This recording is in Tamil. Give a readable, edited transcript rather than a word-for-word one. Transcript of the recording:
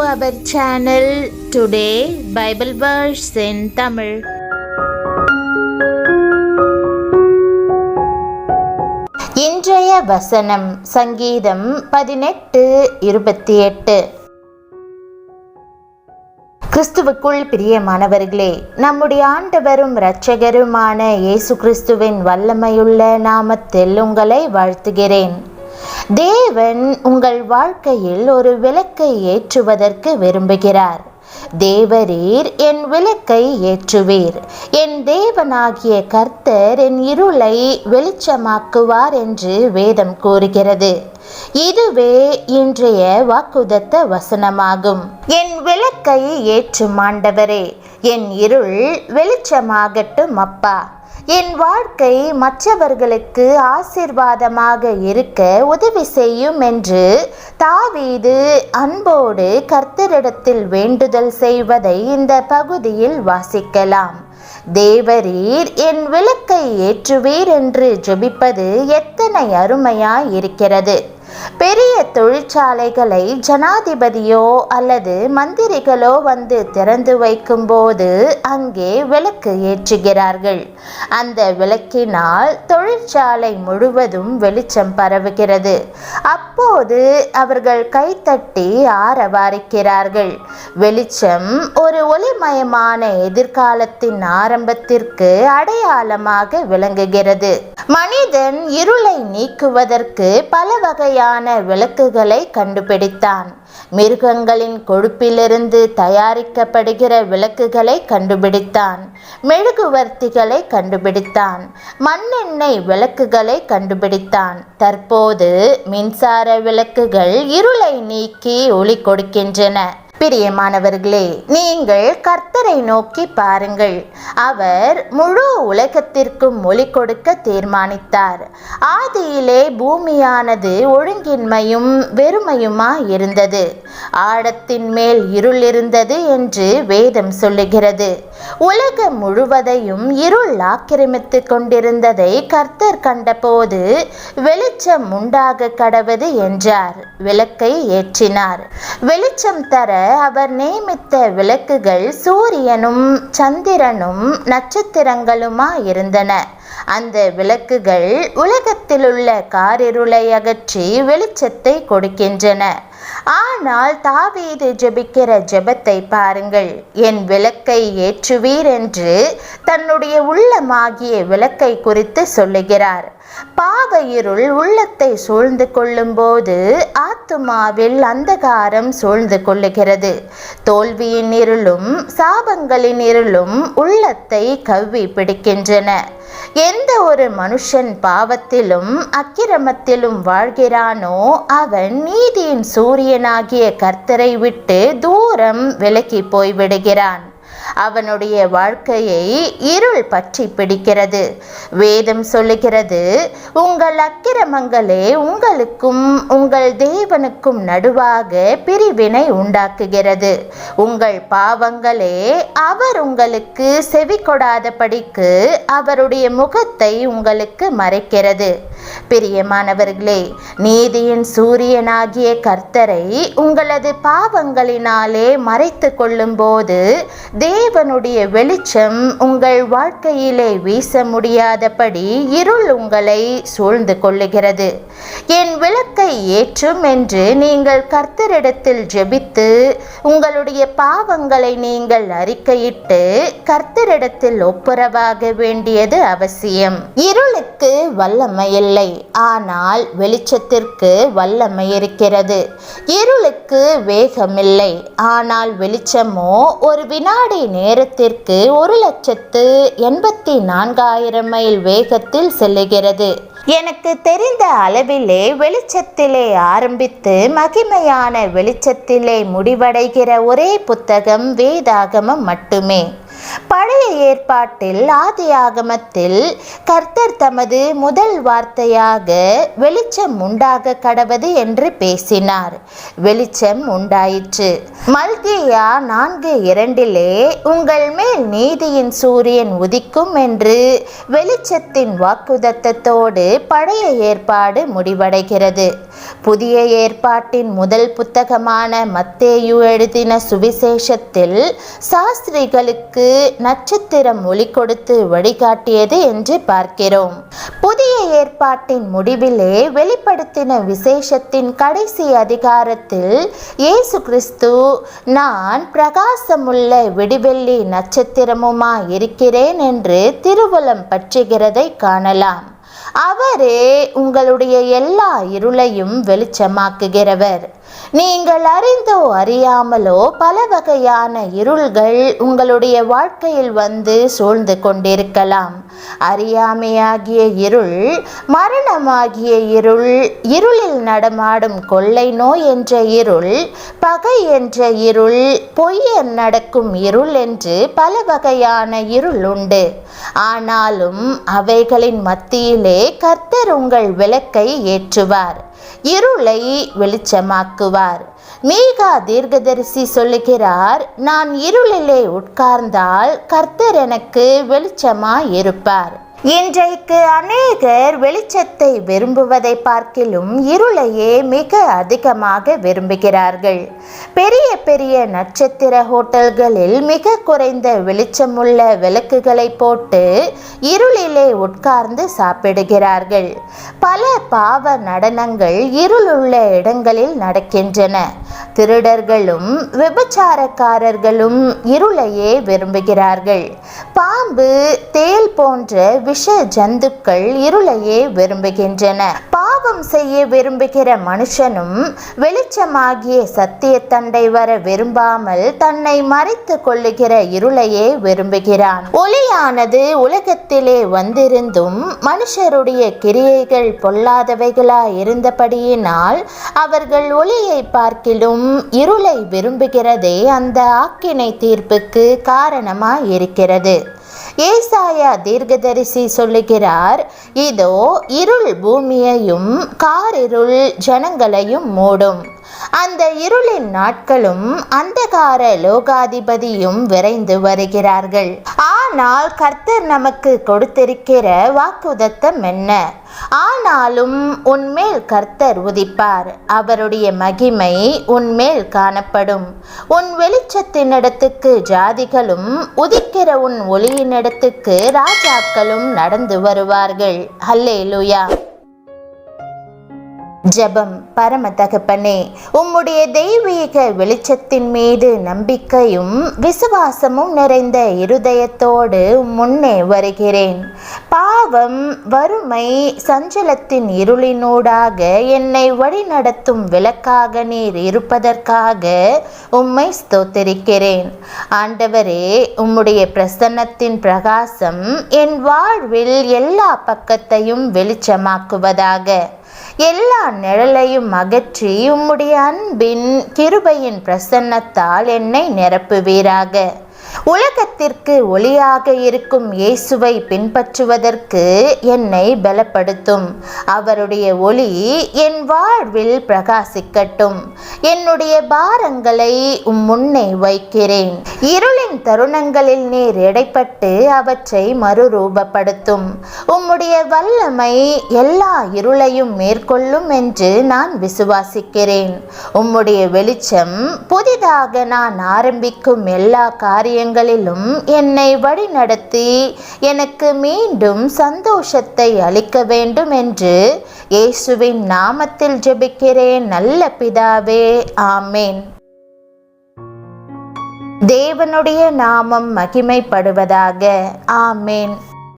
our channel. Today Bible verse in Tamil. இன்றைய வசனம் சங்கீதம் 18:28. கிறிஸ்துவுக்குள் பிரியமானவர்களே, நம்முடைய ஆண்டவரும் இரட்சகருமான இயேசு கிறிஸ்துவின் வல்லமையுள்ள நாமத்தில் உங்களை வாழ்த்துகிறேன். தேவன் உங்கள் வாழ்க்கையில் ஒரு விளக்கை ஏற்றுவதற்கு விரும்புகிறார். தேவரீர் என் விளக்கை ஏற்றுவீர், என் தேவனாகிய கர்த்தர் என் இருளை வெளிச்சமாக்குவார் என்று வேதம் கூறுகிறது. இதுவே இன்றைய வாக்குதத்த வசனமாகும். என் விளக்கை ஏற்றும் ஆண்டவரே, என் இருள் வெளிச்சமாகட்டும் அப்பா. என் வாழ்க்கை மற்றவர்களுக்கு ஆசீர்வாதமாக இருக்க உதவி செய்யும் என்று தாவீது அன்போடு கர்த்தரிடத்தில் வேண்டுதல் செய்வதை இந்த பகுதியில் வாசிக்கலாம். தேவரீர் என் விளக்கை ஏற்றுவீர் என்று ஜெபிப்பது எத்தனை அருமையாய் இருக்கிறது. பெரிய தொழிற்சாலைகளை ஜனாதிபதியோ அல்லது மந்திரிகளோ வந்து திறந்து வைக்கும் போது அங்கே விளக்கு ஏற்றுகிறார்கள். அந்த விளக்கினால் தொழிற்சாலை முழுவதும் வெளிச்சம் பரவுகிறது. அப்போது அவர்கள் கைத்தட்டி ஆரவாரிக்கிறார்கள். வெளிச்சம் ஒரு ஒளிமயமான எதிர்காலத்தின் ஆரம்பத்திற்கு அடையாளமாக விளங்குகிறது. மனிதன் இருளை நீக்குவதற்கு பல வகையான விளக்குகளை கண்டுபிடித்தான். மிருகங்களின் கொழுப்பிலிருந்து தயாரிக்கப்படுகிற விளக்குகளை கண்டுபிடித்தான். மெழுகுவர்த்திகளை கண்டுபிடித்தான். மண்ணெண்ணெய் விளக்குகளை கண்டுபிடித்தான். தற்போது மின்சார விளக்குகள் இருளை நீக்கி ஒளி கொடுக்கின்றன. பிரியமானவர்களே, நீங்கள் கர்த்தரை நோக்கி பாருங்கள். அவர் முழு உலகத்திற்கும் ஒளி கொடுக்க தீர்மானித்தார். ஆதியிலே பூமியானது ஒழுங்கின்மையும் வெறுமையுமாய் இருந்தது. ஆழத்தின் மேல் இருள் இருந்தது என்று வேதம் சொல்லுகிறது. உலகம் முழுவதையும் இருள் ஆக்கிரமித்து கொண்டிருந்ததை கர்த்தர் கண்டபோது வெளிச்சம் உண்டாக கடவது என்றார். விளக்கை ஏற்றினார். வெளிச்சம் தர அவர் நியமித்த விளக்குகள் சூரியனும் சந்திரனும் நட்சத்திரங்களுமாயிருந்தன. அந்த விளக்குகள் உலகத்திலுள்ள காரிருளை அகற்றி வெளிச்சத்தை கொடுக்கின்றன. ஆனால் தாவீது ஜெபிக்கிற ஜெபத்தை பாருங்கள். என் விளக்கை ஏற்றுவீர் என்று தன்னுடைய உள்ளமாகிய விளக்கை குறித்து சொல்லுகிறார். பாவ இருள் உள்ளத்தை சூழ்ந்து கொள்ளும் போது ஆத்துமாவில் அந்தகாரம் சூழ்ந்து கொள்ளுகிறது. தோல்வியின் இருளும் சாபங்களின் இருளும் உள்ளத்தை கவ்வி பிடிக்கின்றன. எந்த ஒரு மனுஷன் பாவத்திலும் அக்கிரமத்திலும் வாழ்கிறானோ அவன் நீதியின் சூரியனாகிய கர்த்தரை விட்டு தூரம் விலகி போய்விடுகிறான். அவனுடைய வாழ்க்கையை இருள் பற்றி பிடிக்கிறது. வேதம் சொல்லுகிறது, உங்கள் அக்கிரமங்களே உங்களுக்கும் உங்கள் தேவனுக்கும் நடுவாக பிரிவினை உண்டாக்குகிறது. உங்கள் பாவங்களே அவர் உங்களுக்கு செவி கொடாதபடிக்கு அவருடைய முகத்தை உங்களுக்கு மறைக்கிறது. பிரியமானவர்களே, நீதியின் சூரியனாகிய கர்த்தரை உங்களது பாவங்களினாலே மறைத்து கொள்ளும் போது தேவனுடைய வெளிச்சம் உங்கள் வாழ்க்கையிலே வீச முடியாதபடி இருள் உங்களை சூழ்ந்து கொள்ளுகிறது. என் விளக்கை ஏற்றும் என்று நீங்கள் கர்த்தரிடத்தில் ஜெபித்து உங்களுடைய பாவங்களை நீங்கள் அறிக்கையிட்டு கர்த்தரிடத்தில் ஒப்புரவாக வேண்டியது அவசியம். இருளுக்கு வல்லமை இல்லை, ஆனால் வெளிச்சத்திற்கு வல்லமை இருக்கிறது. இருளுக்கு வேகமில்லை, ஆனால் வெளிச்சமோ ஒரு வினாடி நேரத்திற்கு 1,84,000 மைல் வேகத்தில் செல்லுகிறது. எனக்கு தெரிந்த அளவிலே வெளிச்சத்திலே ஆரம்பித்து மகிமையான வெளிச்சத்திலே முடிவடைகிற ஒரே புத்தகம் வேதாகமம் மட்டுமே. பழைய ஏற்பாட்டில் ஆதியாகமத்தில் கர்த்தர் தமது முதல் வார்த்தையாக வெளிச்சம் உண்டாக கடவது என்று பேசினார். வெளிச்சம் உண்டாயிற்று. மல்கியா 4:2 உங்கள் மேல் நீதியின் சூரியன் உதிக்கும் என்று வெளிச்சத்தின் வாக்குதத்தத்தோடு பழைய ஏற்பாடு முடிவடைகிறது. புதிய ஏற்பாட்டின் முதல் புத்தகமான மத்தேயு எழுதின சுவிசேஷத்தில் சாஸ்திரிகளுக்கு நட்சத்திரம் ஒளி கொடுத்து வழிகாட்டியது என்று பார்க்கிறோம். புதிய ஏற்பாட்டின் முடிவிலே வெளிப்படுத்தின விசேஷத்தின் கடைசி அதிகாரத்தில் இயேசு கிறிஸ்து நான் பிரகாசமுள்ள விடிவெள்ளி நட்சத்திரமுமா இருக்கிறேன் என்று திருவுளம் பற்றுகிறதை காணலாம். அவரே உங்களுடைய எல்லா இருளையும் வெளிச்சமாக்குகிறவர். நீங்கள் அறிந்தோ அறியாமலோ பல வகையான இருள்கள் உங்களுடைய வாழ்க்கையில் வந்து சூழ்ந்து கொண்டிருக்கலாம். அறியாமையாகிய இருள், மரணமாகிய இருள், இருளில் நடமாடும் கொள்ளை நோய் என்ற இருள், பகை என்ற இருள், பொய்யர் நடக்கும் இருள் என்று பல வகையான இருள் உண்டு. ஆனாலும் அவைகளின் மத்தியிலே கர்த்தர் உங்கள் விளக்கை ஏற்றுவார், இருளை வெளிச்சமாக்குவார். மீகா தீர்க்கதரிசி சொல்லுகிறார், நான் இருளிலே உட்கார்ந்தால் கர்த்தர் எனக்கு வெளிச்சமாய் இருப்பார். இன்றைக்கு அநேகர் வெளிச்சத்தை விரும்புவதை பார்க்கிலும் இருளையே மிக அதிகமாக விரும்புகிறார்கள். பெரிய பெரிய நட்சத்திர ஹோட்டல்களில் மிக குறைந்த வெளிச்சமுள்ள விளக்குகளை போட்டு இருளிலே உட்கார்ந்து சாப்பிடுகிறார்கள். பல பாவ நடனங்கள் இருளுள்ள இடங்களில் நடக்கின்றன. திருடர்களும் விபச்சாரக்காரர்களும் இருளையே விரும்புகிறார்கள். பாம்பு, தேள் போன்ற விஷ ஜந்துக்கள் இருளையே விரும்புகின்றன. பாவம் செய்ய விரும்புகிற மனுஷனும் வெளிச்சமாகிய சத்திய தண்டை வர விரும்பாமல் தன்னை மறைத்து கொள்ளுகிற இருளையே விரும்புகிறான். ஒளியானது உலகத்திலே வந்திருந்தும் மனுஷருடைய கிரியைகள் பொல்லாதவைகளாய் இருந்தபடியினால் அவர்கள் ஒளியை பார்க்கிலும் இருளை விரும்புகிறதே அந்த ஆக்கினை தீர்ப்புக்கு காரணமாய் இருக்கிறது. ஏசாயா தீர்க்கதரிசி சொல்லுகிறார், இதோ இருள் பூமியையும் காரிருள் ஜனங்களையும் மூடும். அந்த இருளின் நாட்களும் அந்தகார லோகாதிபதியும் விரைந்து வருகிறார்கள். ஆனால் கர்த்தர் நமக்கு கொடுத்திருக்கிற வாக்குதத்தம் என்ன? ஆனாலும் உன்மேல் கர்த்தர் உதிப்பார், அவருடைய மகிமை உன்மேல் காணப்படும். உன் வெளிச்சத்தினிடத்துக்கு ஜாதிகளும் உதிக்கிற உன் ஒளியினிடத்துக்கு ராஜாக்களும் நடந்து வருவார்கள். அல்லேலூயா. ஜெபம். பரம தகப்பனே, உம்முடைய தெய்வீக வெளிச்சத்தின் மீது நம்பிக்கையும் விசுவாசமும் நிறைந்த இருதயத்தோடு முன்னே வருகிறேன். பாவம், வறுமை, சஞ்சலத்தின் இருளினூடாக என்னை வழிநடத்தும் விளக்காக நீர் இருப்பதற்காக உம்மை ஸ்தோத்திரிக்கிறேன். ஆண்டவரே, உம்முடைய பிரசன்னத்தின் பிரகாசம் என் வாழ்வில் எல்லா பக்கத்தையும் வெளிச்சமாக்குவதாக. எல்லா நிழலையும் அகற்றி உம்முடைய அன்பின் கிருபையின் பிரசன்னத்தால் என்னை நிரப்புவீராக. உலகத்திற்கு ஒளியாக இருக்கும் இயேசுவை பின்பற்றுவதற்கு என்னை பலப்படுத்தும். அவருடைய ஒளி என் வாழ்வில் பிரகாசிக்கட்டும். என்னுடைய பாரங்களை முன்னே வைக்கிறேன். இருளின் தருணங்களில் நீர் இடைப்பட்டு அவற்றை மறுரூபப்படுத்தும். உம்முடைய வல்லமை எல்லா இருளையும் மேற்கொள்ளும் என்று நான் விசுவாசிக்கிறேன். உம்முடைய வெளிச்சம் புதிதாக நான் ஆரம்பிக்கும் எல்லா காரியங்களிலும் என்னை வழிநடத்தி எனக்கு மீண்டும் சந்தோஷத்தை அளிக்க வேண்டும் என்று இயேசுவின் நாமத்தில் ஜெபிக்கிறேன் நல்ல பிதாவே, ஆமேன். தேவனுடைய நாமம் மகிமைப்படுவதாக. ஆமேன்.